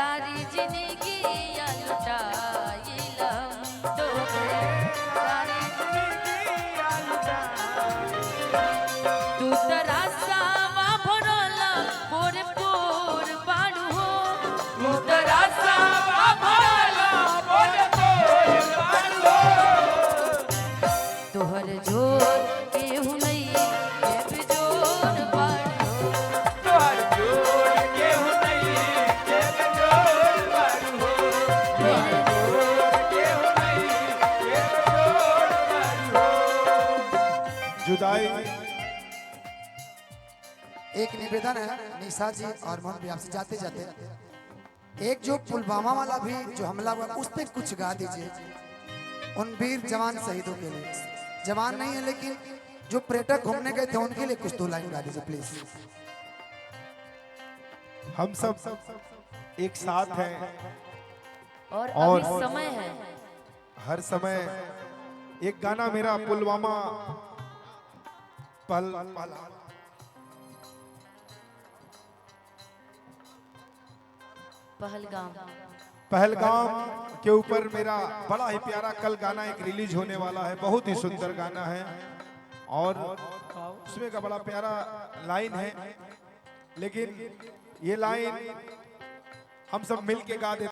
सारी जिंदगी लुटाइल हम तोहके सारी जिंदगी लुटाइल तू तरा सावा भरल पोर पोर बाड़ू हो तू तरा सावा भरल पोर पोर बाड़ू हो तोहर जोर केहू नहीं के बेजोर बाड़ू तोहर जोर केहू नहीं के बेजोर बाड़ू तोहर जोर केहू नहीं के बेजोर बाड़ू जुदाई। एक निवेदन है निशा जी और मोहन भी आपसे जाते जाते एक जो पुलवामा वाला भी जो हमला हुआ उस पर कुछ गा दीजिए उन वीर जवान शहीदों के लिए। जवान नहीं है लेकिन जो पर्यटक घूमने गए थे उनके लिए कुछ 2 लाइन गा दीजिए प्लीज। हम सब एक साथ हैं और और अभी समय है हर समय। एक गाना मेरा पुलवामा पल पहलगाम पहलगाम के ऊपर मेरा बड़ा ही प्यारा कल गाना एक रिलीज होने वाला है। बहुत ही सुंदर गाना है और उसमें का बड़ा प्यारा लाइन है, लेकिन ये लाइन हम सब मिल के गा देते